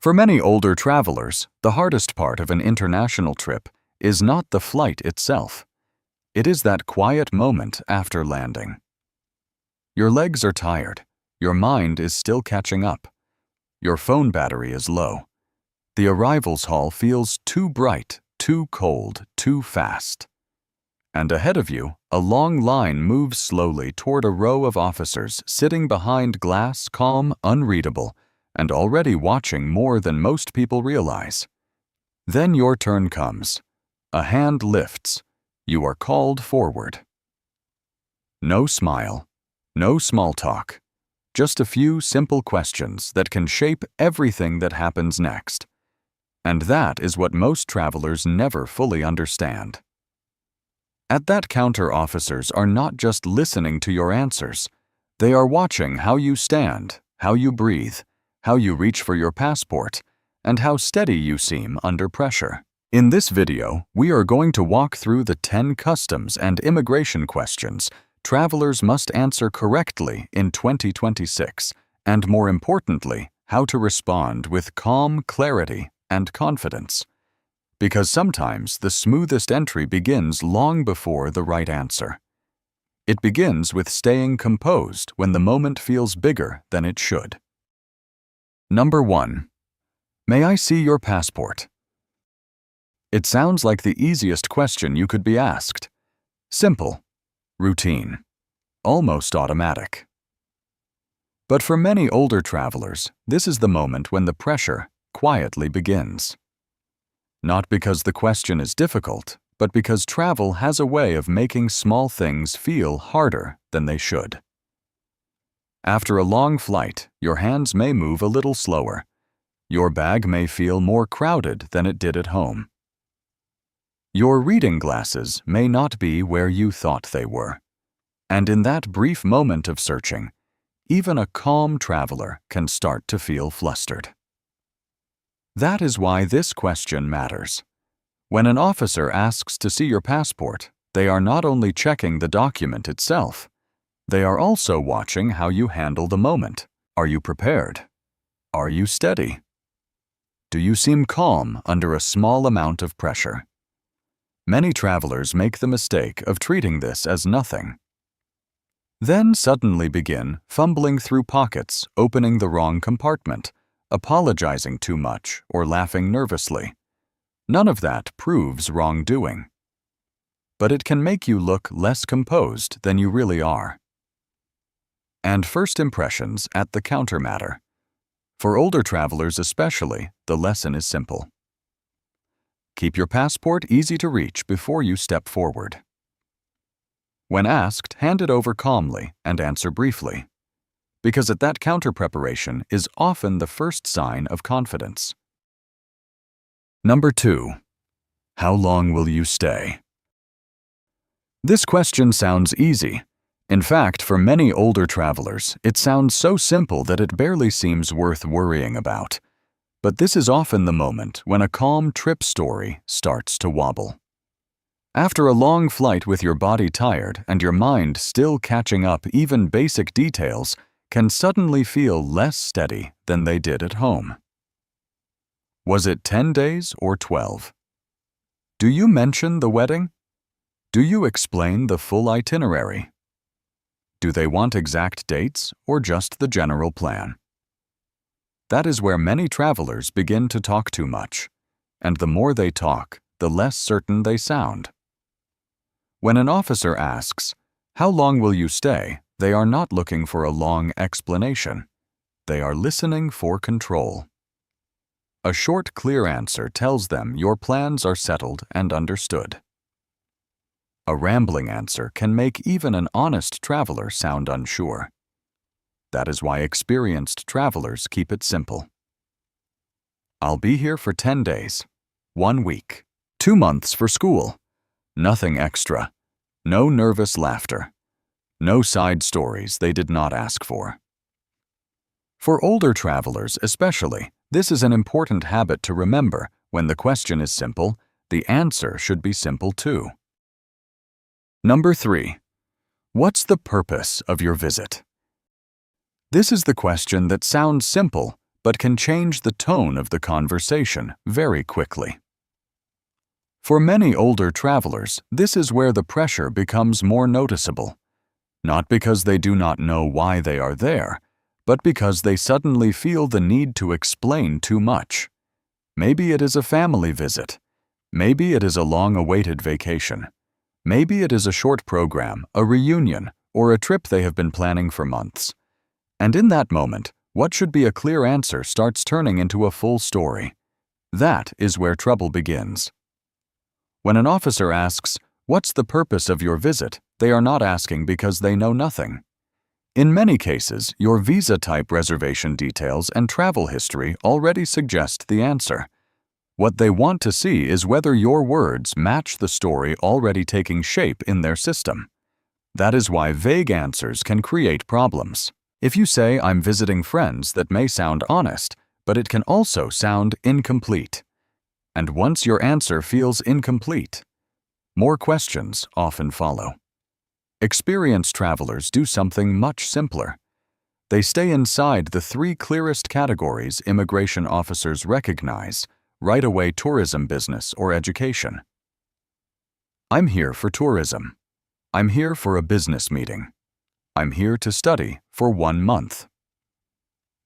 For many older travelers, the hardest part of an international trip is not the flight itself. It is that quiet moment after landing. Your legs are tired. Your mind is still catching up. Your phone battery is low. The arrivals hall feels too bright, too cold, too fast. And ahead of you, a long line moves slowly toward a row of officers sitting behind glass, calm, unreadable, and already watching more than most people realize. Then your turn comes. A hand lifts. You are called forward. No smile, no small talk. Just a few simple questions that can shape everything that happens next. And that is what most travelers never fully understand. At that counter, officers are not just listening to your answers. They are watching how you stand, how you breathe, how you reach for your passport, and how steady you seem under pressure. In this video, we are going to walk through the 10 customs and immigration questions travelers must answer correctly in 2026, and more importantly, how to respond with calm clarity and confidence. Because sometimes the smoothest entry begins long before the right answer. It begins with staying composed when the moment feels bigger than it should. Number 1. May I see your passport? It sounds like the easiest question you could be asked. Simple, routine, almost automatic. But for many older travelers, this is the moment when the pressure quietly begins. Not because the question is difficult, but because travel has a way of making small things feel harder than they should. After a long flight, your hands may move a little slower. Your bag may feel more crowded than it did at home. Your reading glasses may not be where you thought they were. And in that brief moment of searching, even a calm traveler can start to feel flustered. That is why this question matters. When an officer asks to see your passport, they are not only checking the document itself, they are also watching how you handle the moment. Are you prepared? Are you steady? Do you seem calm under a small amount of pressure? Many travelers make the mistake of treating this as nothing. Then suddenly begin fumbling through pockets, opening the wrong compartment, apologizing too much, or laughing nervously. None of that proves wrongdoing. But it can make you look less composed than you really are. And first impressions at the counter matter. For older travelers especially, the lesson is simple. Keep your passport easy to reach before you step forward. When asked, hand it over calmly and answer briefly, because at that counter preparation is often the first sign of confidence. Number 2. How long will you stay? This question sounds easy. In fact, for many older travelers, it sounds so simple that it barely seems worth worrying about. But this is often the moment when a calm trip story starts to wobble. After a long flight with your body tired and your mind still catching up, even basic details can suddenly feel less steady than they did at home. Was it 10 days or 12? Do you mention the wedding? Do you explain the full itinerary? Do they want exact dates or just the general plan? That is where many travelers begin to talk too much, and the more they talk, the less certain they sound. When an officer asks, "How long will you stay?" they are not looking for a long explanation. They are listening for control. A short, clear answer tells them your plans are settled and understood. A rambling answer can make even an honest traveler sound unsure. That is why experienced travelers keep it simple. I'll be here for 10 days, 1 week, 2 months for school. Nothing extra. No nervous laughter. No side stories they did not ask for. For older travelers especially, this is an important habit to remember. When the question is simple, the answer should be simple too. Number 3. What's the purpose of your visit? This is the question that sounds simple, but can change the tone of the conversation very quickly. For many older travelers, this is where the pressure becomes more noticeable, not because they do not know why they are there, but because they suddenly feel the need to explain too much. Maybe it is a family visit. Maybe it is a long-awaited vacation. Maybe it is a short program, a reunion, or a trip they have been planning for months. And in that moment, what should be a clear answer starts turning into a full story. That is where trouble begins. When an officer asks, "What's the purpose of your visit?" they are not asking because they know nothing. In many cases, your visa type, reservation details, and travel history already suggest the answer. What they want to see is whether your words match the story already taking shape in their system. That is why vague answers can create problems. If you say, "I'm visiting friends," that may sound honest, but it can also sound incomplete. And once your answer feels incomplete, more questions often follow. Experienced travelers do something much simpler. They stay inside the three clearest categories immigration officers recognize: right away tourism, business, or education. I'm here for tourism. I'm here for a business meeting. I'm here to study for 1 month.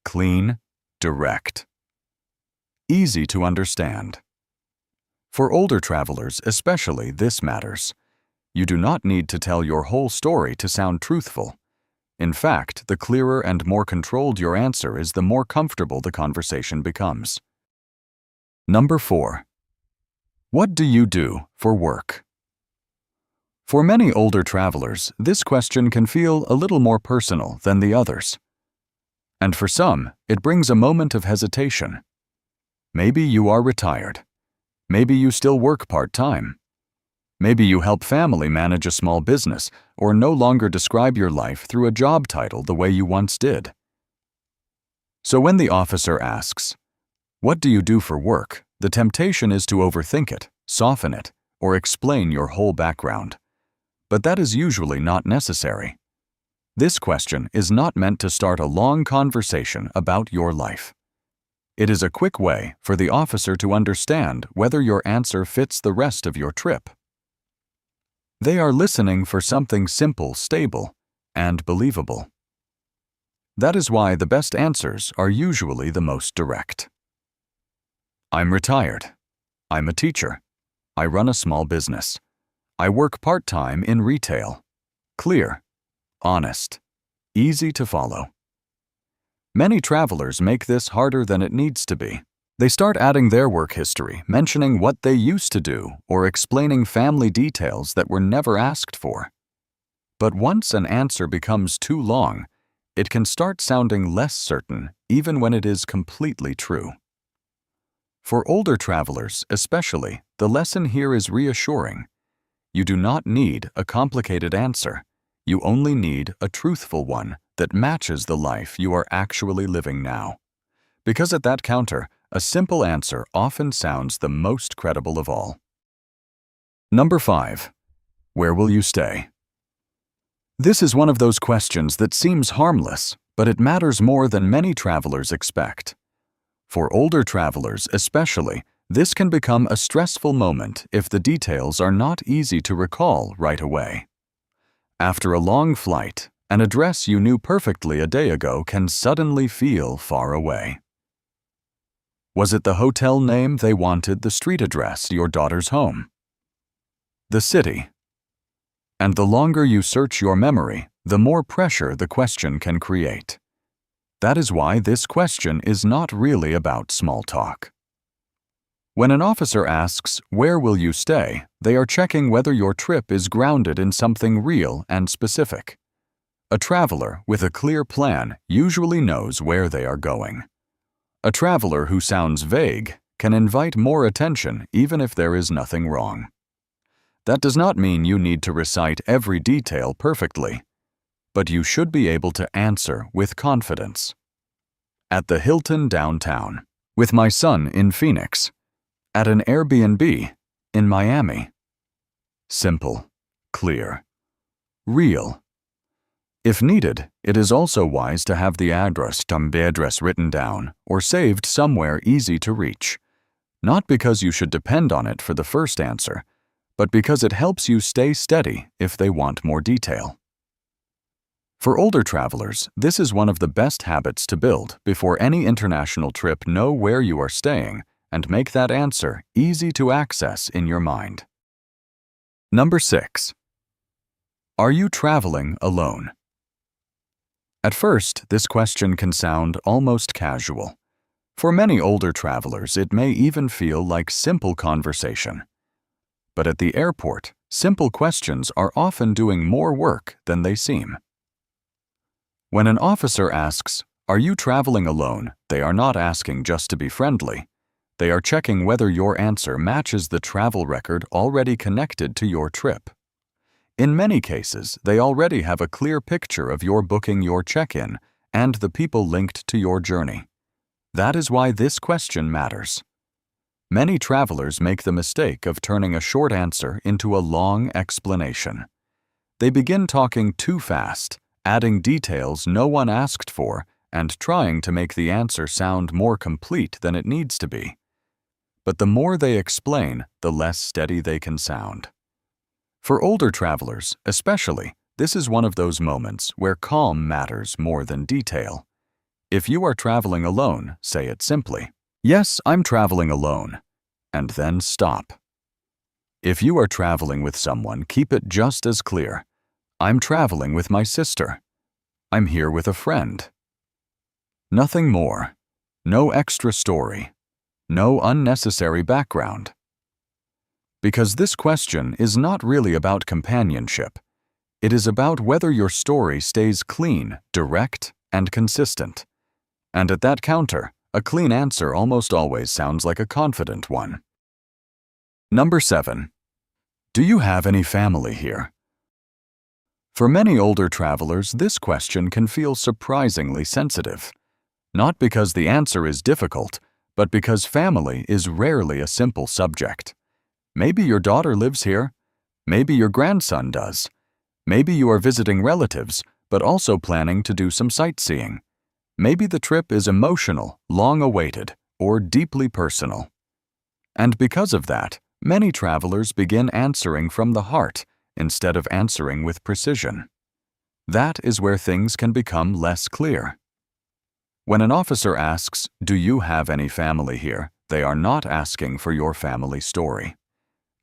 Clean, direct. Easy to understand. For older travelers especially, this matters. You do not need to tell your whole story to sound truthful. In fact, the clearer and more controlled your answer is, the more comfortable the conversation becomes. Number 4. What do you do for work? For many older travelers, this question can feel a little more personal than the others. And for some, it brings a moment of hesitation. Maybe you are retired. Maybe you still work part-time. Maybe you help family manage a small business, or no longer describe your life through a job title the way you once did. So when the officer asks, "What do you do for work?" the temptation is to overthink it, soften it, or explain your whole background. But that is usually not necessary. This question is not meant to start a long conversation about your life. It is a quick way for the officer to understand whether your answer fits the rest of your trip. They are listening for something simple, stable, and believable. That is why the best answers are usually the most direct. I'm retired. I'm a teacher. I run a small business. I work part-time in retail. Clear, honest, easy to follow. Many travelers make this harder than it needs to be. They start adding their work history, mentioning what they used to do, or explaining family details that were never asked for. But once an answer becomes too long, it can start sounding less certain, even when it is completely true. For older travelers especially, the lesson here is reassuring. You do not need a complicated answer. You only need a truthful one that matches the life you are actually living now. Because at that counter, a simple answer often sounds the most credible of all. Number 5. Where will you stay? This is one of those questions that seems harmless, but it matters more than many travelers expect. For older travelers especially, this can become a stressful moment if the details are not easy to recall right away. After a long flight, an address you knew perfectly a day ago can suddenly feel far away. Was it the hotel name they wanted, the street address, your daughter's home? The city? And the longer you search your memory, the more pressure the question can create. That is why this question is not really about small talk. When an officer asks, "Where will you stay?" they are checking whether your trip is grounded in something real and specific. A traveler with a clear plan usually knows where they are going. A traveler who sounds vague can invite more attention even if there is nothing wrong. That does not mean you need to recite every detail perfectly, but you should be able to answer with confidence. At the Hilton downtown, with my son in Phoenix, at an Airbnb in Miami. Simple, clear, real. If needed, it is also wise to have the address written down or saved somewhere easy to reach, not because you should depend on it for the first answer, but because it helps you stay steady if they want more detail. For older travelers, this is one of the best habits to build before any international trip. Know where you are staying and make that answer easy to access in your mind. Number 6. Are you traveling alone? At first, this question can sound almost casual. For many older travelers, it may even feel like simple conversation. But at the airport, simple questions are often doing more work than they seem. When an officer asks, "Are you traveling alone?" they are not asking just to be friendly. They are checking whether your answer matches the travel record already connected to your trip. In many cases, they already have a clear picture of your booking, your check-in, and the people linked to your journey. That is why this question matters. Many travelers make the mistake of turning a short answer into a long explanation. They begin talking too fast, adding details no one asked for, and trying to make the answer sound more complete than it needs to be. But the more they explain, the less steady they can sound. For older travelers, especially, this is one of those moments where calm matters more than detail. If you are traveling alone, say it simply, "Yes, I'm traveling alone," and then stop. If you are traveling with someone, keep it just as clear. "I'm traveling with my sister." "I'm here with a friend." Nothing more. No extra story. No unnecessary background. Because this question is not really about companionship. It is about whether your story stays clean, direct, and consistent. And at that counter, a clean answer almost always sounds like a confident one. Number 7. Do you have any family here? For many older travelers, this question can feel surprisingly sensitive. Not because the answer is difficult, but because family is rarely a simple subject. Maybe your daughter lives here. Maybe your grandson does. Maybe you are visiting relatives, but also planning to do some sightseeing. Maybe the trip is emotional, long-awaited, or deeply personal. And because of that, many travelers begin answering from the heart instead of answering with precision. That is where things can become less clear. When an officer asks, "Do you have any family here?" they are not asking for your family story.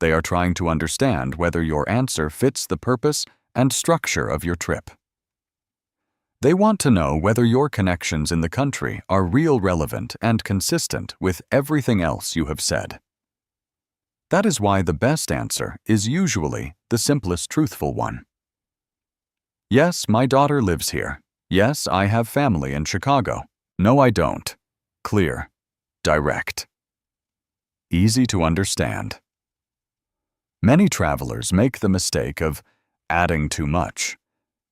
They are trying to understand whether your answer fits the purpose and structure of your trip. They want to know whether your connections in the country are real, relevant, and consistent with everything else you have said. That is why the best answer is usually the simplest, truthful one. "Yes, my daughter lives here. Yes, I have family in Chicago. No, I don't." Clear. Direct. Easy to understand. Many travelers make the mistake of adding too much.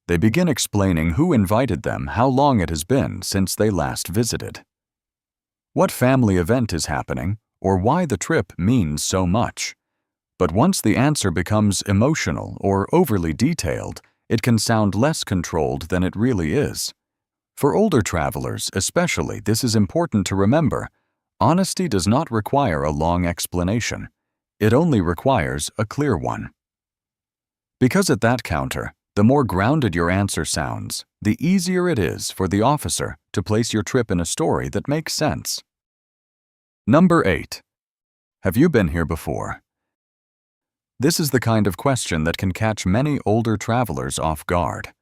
They begin explaining who invited them, how long it has been since they last visited, what family event is happening, or why the trip means so much. But once the answer becomes emotional or overly detailed, it can sound less controlled than it really is. For older travelers especially, this is important to remember. Honesty does not require a long explanation. It only requires a clear one. Because at that counter, the more grounded your answer sounds, the easier it is for the officer to place your trip in a story that makes sense. Number 8. Have you been here before? This is the kind of question that can catch many older travelers off guard.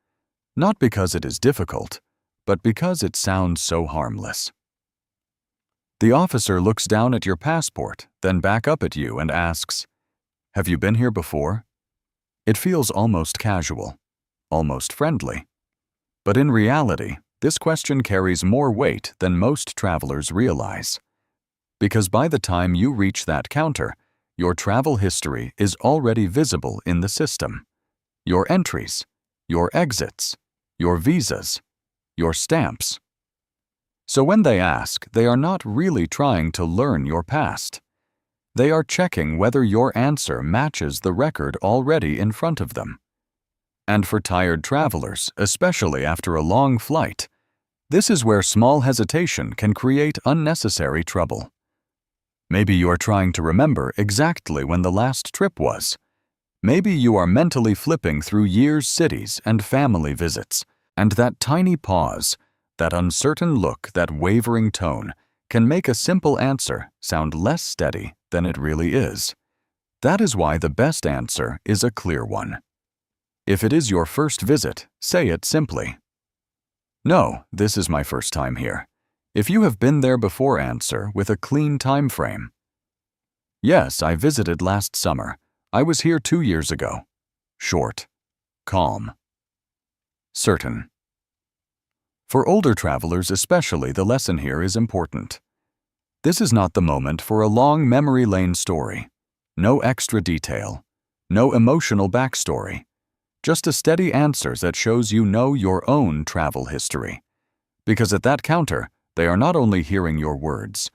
Not because it is difficult, but because it sounds so harmless. The officer looks down at your passport, then back up at you and asks, "Have you been here before?" It feels almost casual, almost friendly. But in reality, this question carries more weight than most travelers realize. Because by the time you reach that counter, your travel history is already visible in the system. Your entries, your exits, your visas, your stamps. So when they ask, they are not really trying to learn your past. They are checking whether your answer matches the record already in front of them. And for tired travelers, especially after a long flight, this is where small hesitation can create unnecessary trouble. Maybe you are trying to remember exactly when the last trip was. Maybe you are mentally flipping through years, cities, and family visits, and that tiny pause, that uncertain look, that wavering tone, can make a simple answer sound less steady than it really is. That is why the best answer is a clear one. If it is your first visit, say it simply. No, this is my first time here. If you have been there before, answer with a clean time frame. Yes, I visited last summer. I was here 2 years ago. Short, calm, certain. For older travelers especially, the lesson here is important. This is not the moment for a long memory lane story. No extra detail. No emotional backstory. Just a steady answer that shows you know your own travel history. Because at that counter, they are not only hearing your words,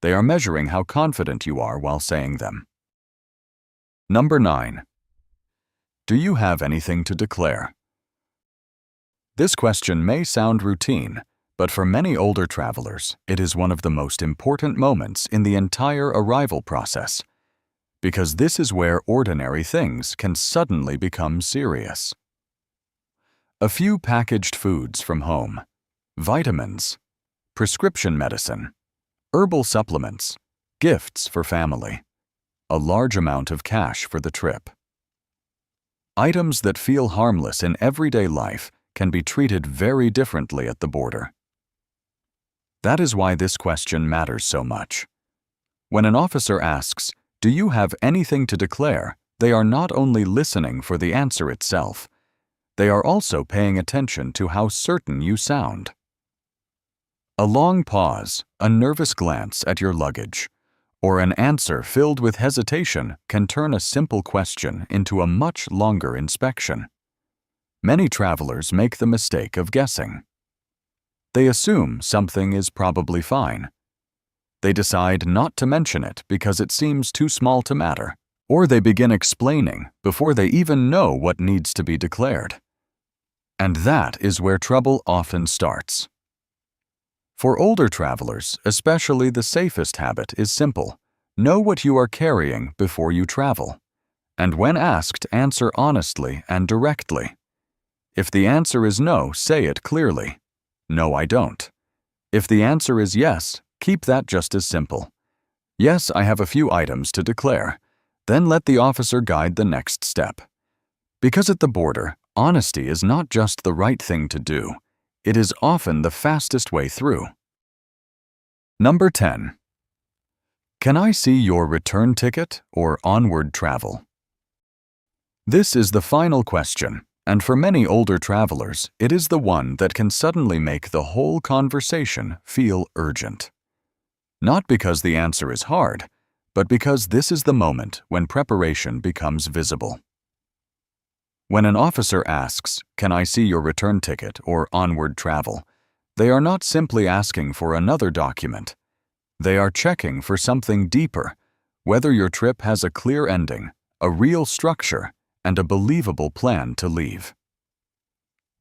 they are measuring how confident you are while saying them. Number 9. Do you have anything to declare? This question may sound routine, but for many older travelers, it is one of the most important moments in the entire arrival process, because this is where ordinary things can suddenly become serious. A few packaged foods from home, vitamins, prescription medicine, herbal supplements, gifts for family, a large amount of cash for the trip. Items that feel harmless in everyday life can be treated very differently at the border. That is why this question matters so much. When an officer asks, "Do you have anything to declare?" they are not only listening for the answer itself, they are also paying attention to how certain you sound. A long pause, a nervous glance at your luggage, or an answer filled with hesitation can turn a simple question into a much longer inspection. Many travelers make the mistake of guessing. They assume something is probably fine. They decide not to mention it because it seems too small to matter, or they begin explaining before they even know what needs to be declared. And that is where trouble often starts. For older travelers, especially, the safest habit is simple. Know what you are carrying before you travel. And when asked, answer honestly and directly. If the answer is no, say it clearly. No, I don't. If the answer is yes, keep that just as simple. Yes, I have a few items to declare. Then let the officer guide the next step. Because at the border, honesty is not just the right thing to do. It is often the fastest way through. Number 10. Can I see your return ticket or onward travel? This is the final question, and for many older travelers, it is the one that can suddenly make the whole conversation feel urgent. Not because the answer is hard, but because this is the moment when preparation becomes visible. When an officer asks, "Can I see your return ticket or onward travel?" they are not simply asking for another document. They are checking for something deeper, whether your trip has a clear ending, a real structure, and a believable plan to leave.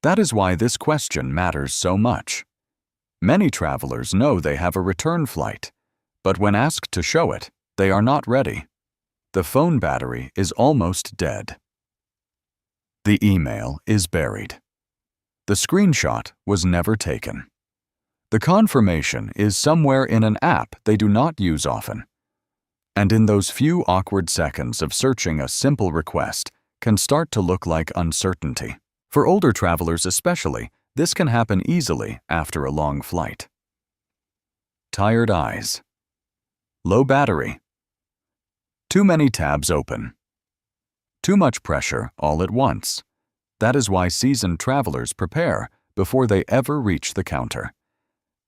That is why this question matters so much. Many travelers know they have a return flight, but when asked to show it, they are not ready. The phone battery is almost dead. The email is buried. The screenshot was never taken. The confirmation is somewhere in an app they do not use often. And in those few awkward seconds of searching, a simple request can start to look like uncertainty. For older travelers especially, this can happen easily after a long flight. Tired eyes. Low battery. Too many tabs open. Too much pressure all at once. That is why seasoned travelers prepare before they ever reach the counter.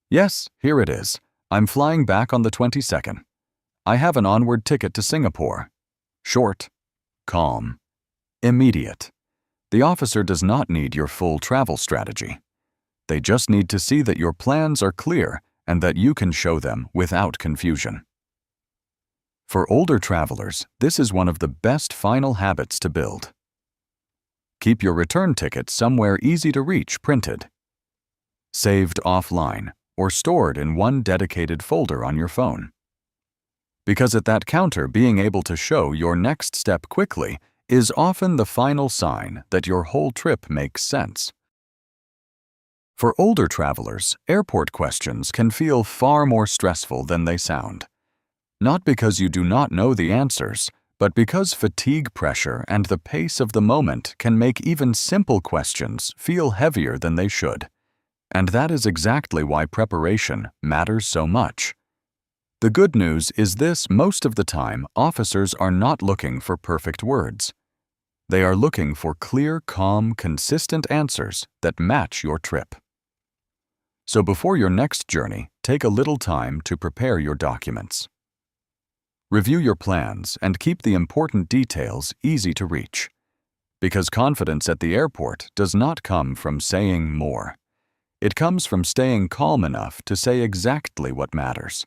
Yes, here it is. I'm flying back on the 22nd. I have an onward ticket to Singapore. Short, calm, immediate. The officer does not need your full travel strategy. They just need to see that your plans are clear and that you can show them without confusion. For older travelers, this is one of the best final habits to build. Keep your return ticket somewhere easy to reach printed, saved offline, or stored in one dedicated folder on your phone. Because at that counter, being able to show your next step quickly is often the final sign that your whole trip makes sense. For older travelers, airport questions can feel far more stressful than they sound. Not because you do not know the answers, but because fatigue pressure and the pace of the moment can make even simple questions feel heavier than they should. And that is exactly why preparation matters so much. The good news is this: most of the time, officers are not looking for perfect words. They are looking for clear, calm, consistent answers that match your trip. So before your next journey, take a little time to prepare your documents. Review your plans and keep the important details easy to reach. Because confidence at the airport does not come from saying more. It comes from staying calm enough to say exactly what matters.